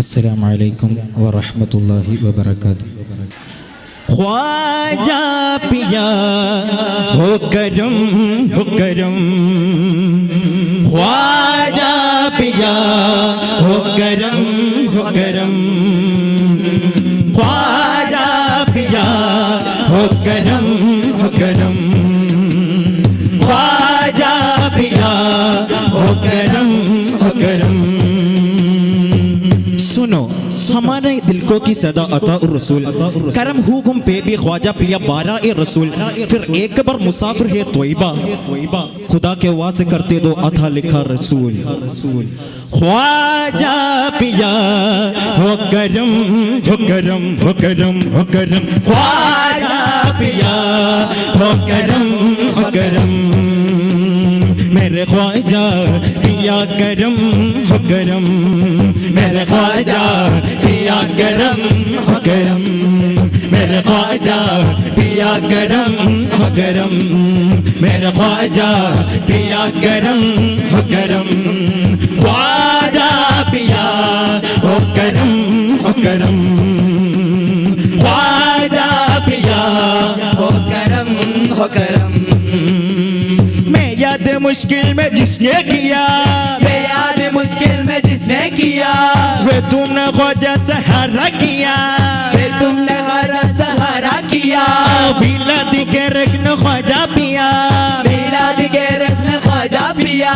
अस्सलामु अलैकुम व रहमतुल्लाहि व बरकातुहू। ख्वाजा पिया हो करम, हो करम, ख्वाजा पिया हो करम, हो करम, ख्वाजा पिया हो करम, हो करम, ख्वाजा पिया हो करम, हो करम। सुनो हमारे दिल को की सदा अता रसूल, करम हुकुम पे भी ख्वाजा पिया बारा ए रसूल। फिर एक बार मुसाफिर है तोइबा, खुदा के वास्ते करते दो अता लिखा रसूल। ख्वाजा पिया हो करम, हो करम, हो करम, हो करम, ख्वाजा पिया हो करम, हो करम, मेरे ख्वाजा पिया करम, हो करम, मेरे ख्वाजा पिया करम, हो करम, मेरे ख्वाजा पिया करम, हो करम, मेरे ख्वाजा पिया करम, हो करम, ख्वाजा पिया हो करम, हो करम, ख्वाजा पिया हो करम, हो करम। याद मुश्किल में जिसने किया, याद मुश्किल में जिसने किया, वे तुमने ख्वाजा सहारा किया, वे तुमने हरा सहारा किया। बिलाद के रखन ख्वाजा पिया, बिलाद के रखन ख्वाजा पिया,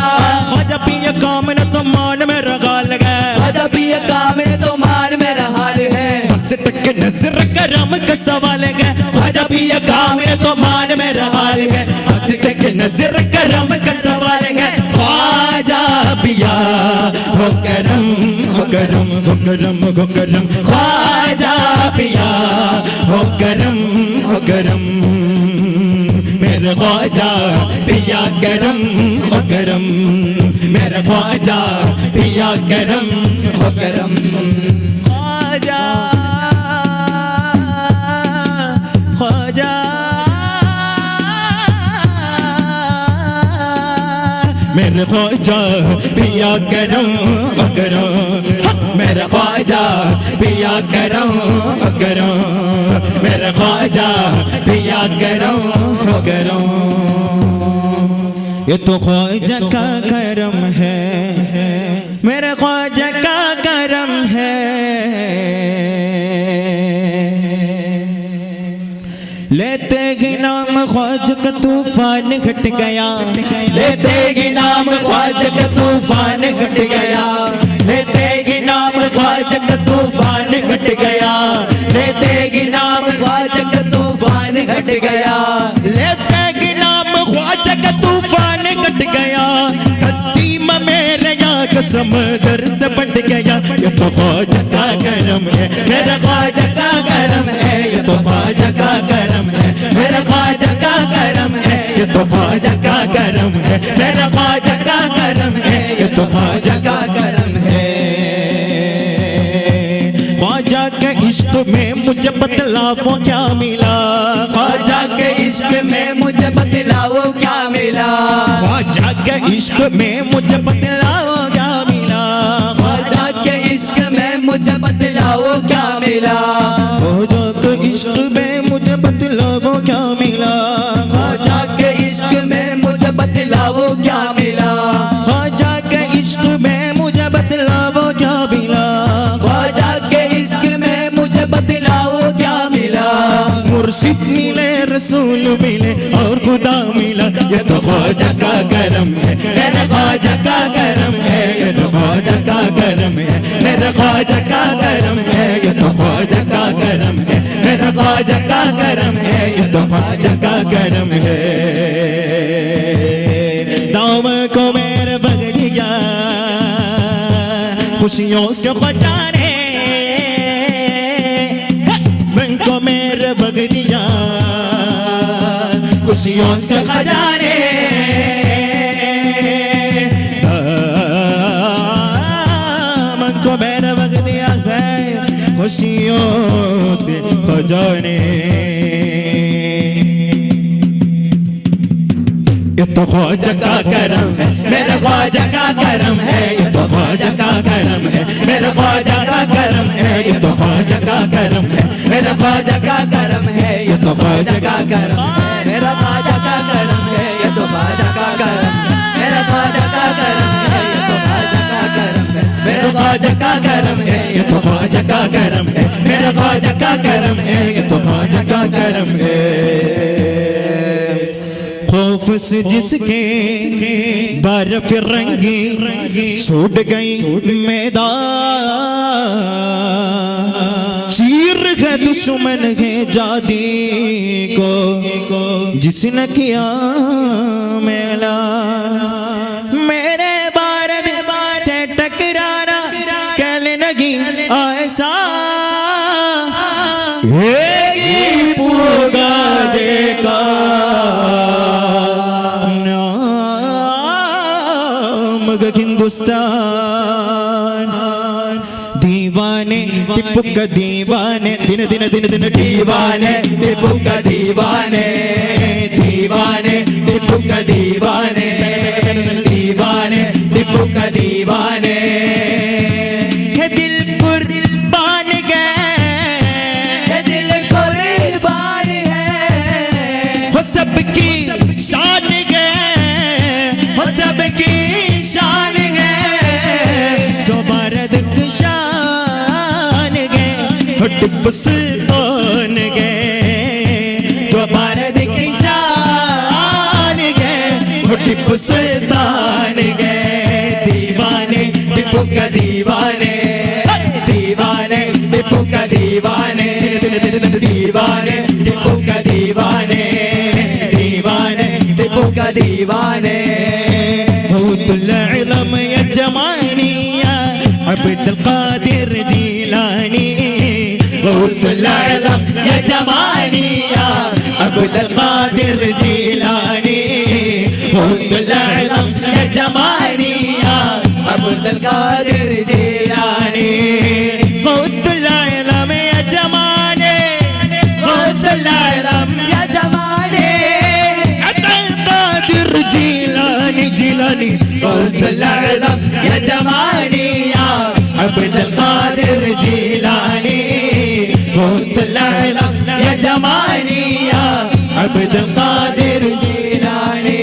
ख्वाजा पिया काम न तो मान में रगा लगा, ख्वाजा पिया काम ने तो मान में रहा है। बस तक नजर करम का सवाल है, ख्वाजा पिया काम ने तो मान में रहा है। बस तक नजर करम का सवाल है, ख्वाजा पिया हो करम, हो करम, हो करम, हो करम, ख्वाजा पिया हो करम, हो करम, मेरे ख्वाजा पिया करम, हो करम, मेरे ख्वाजा पिया करम, हो करम, ख्वाजा ख्वाजा मेरे ख्वाजा पिया करम, हो करम, मेरे ख्वाजा पिया करम, हो करम, मेरे ख्वाजा पिया करम, हो करम। ये तो ख्वाजा का करम है, मेरे ख्वाजा का करम है। लेते ही नाम ख्वाजा का तूफान घट गया, लेते ही नाम ख्वाजा का तूफान घट गया, लेते ही नाम ख्वाजा का तूफान घट गया, लेते ही नाम ख्वाजा का तूफान घट गया, लेते ही नाम ख्वाजा का तूफान घट गया, कश्ती में मेरे याद समंदर से बट गया। ये तो ख्वाजा का करम है, मेरा ख्वाजा का करम है, ये तो ख्वाजा का करम है, मेरा ख्वाजा का करम है, ये तो ख्वाजा का करम है, मेरा ख्वाजा का करम है, ये तो ख्वाजा का करम है। ख्वाजा के इश्क में मुझे बदलाव क्या मिला, ख्वाजा के इश्क में मुझे बदलाव क्या मिला, ख्वाजा के इश्क में मुझे बदलाव क्या मिला, ख्वाजा के इश्क में मुझे बदलाव क्या मिला, ख्वाजा के इश्क में मुझे बदलाव क्या मिला, ख्वाजा के इश्क में मुझे बदलाव क्या मिला, ख्वाजा के इश्क में मुझे बदलाव क्या मिला, ख्वाजा के इश्क में मुझे बदलाव क्या मिला। मुर्शिद मिले, रसूल मिले और खुदा मिला। ये तो ख्वाजा का करम है, मेरे ख्वाजा का करम है, ये तो ख्वाजा का करम है, मेरे ख्वाजा का करम है, ये तो ख्वाजा का करम है, मेरे ख्वाजा का करम है, ये तो ख्वाजा का करम है। दाम को मेरे बगड़िया खुशियों से ख्वाजा ने, मन को मेरे बगड़िया खुशियों से ख्वाजा ने, मन को मेरे बगड़िया है खुशियों से ख्वाजा ने। ये तो ख्वाजा का करम है, मेरे ख्वाजा का करम है, ये तो ख्वाजा का करम है, मेरे ख्वाजा का करम है, ये तो ख्वाजा का करम है, मेरे ख्वाजा का करम है, ये तो ख्वाजा का करम है, मेरा ख्वाजा का करम है, ये तो ख्वाजा का करम है, मेरा ख्वाजा का करम है, ये तो ख्वाजा का करम है, मेरा ख्वाजा का करम है, ये तो ख्वाजा का करम है, मेरा ख्वाजा का करम है, ये तो ख्वाजा का करम है। खौफ से जिसके बार फिरंगी छूट गई मैदान, चीर है दुश्मन है जादी को जिसने किया मेला, मेरे भारत से टकराना कल नहीं ऐसा पूगा देखा हिंदुस्तान। दीवाने टिप्पू का दीवाने दिन दिन दिन दिन दीवाने टिप्पू का दीवाने, दीवाने टिप्पू का दीवाने, दीवाने टिप्पू का दीवाने, दिल कुर्बान गए, दिल कुर्बान है, हो सबकी शान गए, हो सबकी शान गए, जो भारत की शान गए, हो टिप्पू सुल्तान गए, जो भारत की शान गए, हो टिप्पू सुल्तान गए, दीवाने टिप्पू का दीवाने, दीवाने टिप्पू का दीवाने, दीवाने टिप्पू का दीवाने, दीवाने टिप्पू का दीवाने। आज़म या जमानी या अब्दुल कादिर जीलानी, आज़म या जमानी या अब्दुल कादिर जीलानी, आज़म या जमानी या अब्दुल कादिर जीलानी, आज़म या जमाने, आज़म या जमाने, अब्दुल कादिर जीलानी जीलानी, आज़म या जमानी या अब्दुल कादिर जीलानी, आज़म या जमानी या अब्दुल कादिर जीलानी।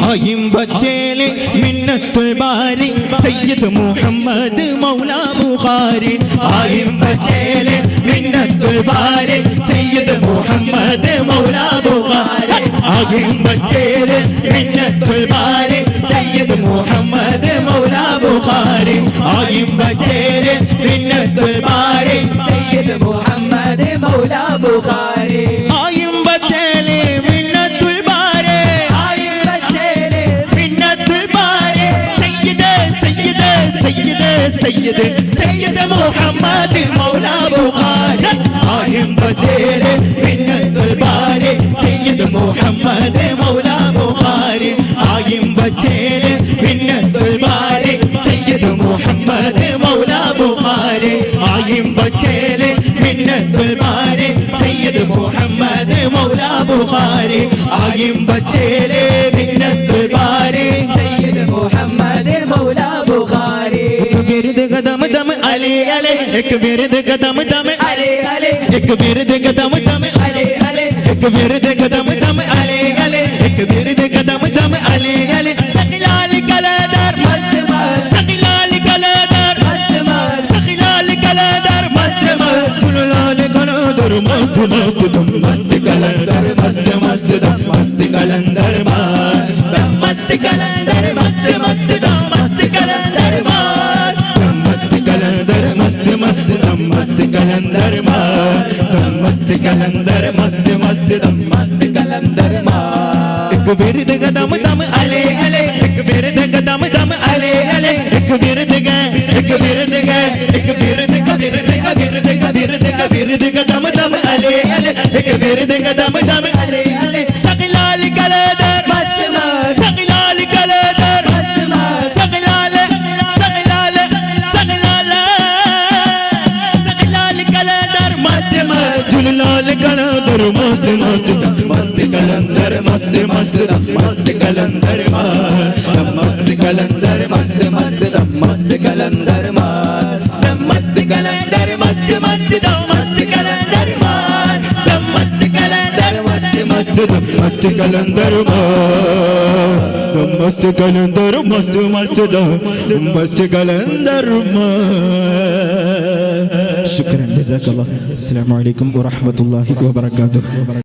आइम बच्चेले मिन्नतुल बारी सैयद मुहम्मद मौला बुखारी, आइम बच्चेले मिन्नतुल बारी सैयद मुहम्मद मौला बुखारी, आइम बच्चेले मिन्नतुल बारी सैयद मुहम्मद मौला बुखारी, आइम बच्चेले मिन्नतुल बारी सैयद मुहम्मद मौला बुखारी, आइम बच्चेले मिन्नतुल बारी, आइम बच्चेले मिन्नतुल बारी सैयद सैयद सैयद सैयद सैयद मुहम्मद मौला बुखारी, आइम बच्चेले मिन्नतुल बारी सैयद मुहम्मद मौला बुखारी, आइम बच्चेले मिन्नतुल बारी सैयद मुहम्मद मौला बुखारी, आइम बच्चेले मिन्नतुल बारी सैयद मुहम्मद मौला बुखारी, आइम बच्चेले मिन्नतुल बारी सैयद मुहम्मद मौला बुखारी। एक बिरद कदम दम अले अले, एक बिरद कदम दम अले अले, एक बिरद कदम दम अले अले, एक बिरद कदम दम अले अले, एक बिरद कदम दम अले अले, सखिलाल कलदर मस्त मस्त, सखिलाल कलदर मस्त मस्त, सखिलाल कलदर मस्त मस्त, झुललाल कलदर मस्त मस्त, दम मस्त कलंदर मस्त मस्त, दम मस्त कलंदर मार, दम मस्त कलंदर मस्त मस्त, दम मस्त कलंदर मार, दम मस्त कलंदर मस्त मस्त, दम मस्त कलंदर मार, दम मस्त कलंदर मस्त मस्त, दम मस्त कलंदर मार। एक बिरद कदम दम अले अले, एक बिरद कदम दम अले अले, एक बिरद गए, एक बिरद गए, एक बिरद का बिरद का बिरद का बिरद का बिरद कदम दम अले अले, एक बिरद कदम दम अले अले, सखिलाल कलदर मस्त मस्त, सखिलाल कलदर मस्त मस्त, सखिलाल सखिलाल सखिलाल सखिलाल कलदर मस्त मस्त, झुललाल कलदर मस्त मस्त, मस्त मस्त कलंदर मस्त मस्त मस्त कलंदर मस्त कलंदर मस्त मस्त मस्त कलंदर मस्त कलंदर मस्त मस्त मस्त कलंदर मस्त कलंदर मस्त मस्त मस्त कलंदर मस्त कलंदर मस्त मस्त मस्त कलंदर शुक्रन जज़ाकल्लाह। अस्सलामु अलैकुम व रहमतुल्लाहि व बरकातुहू।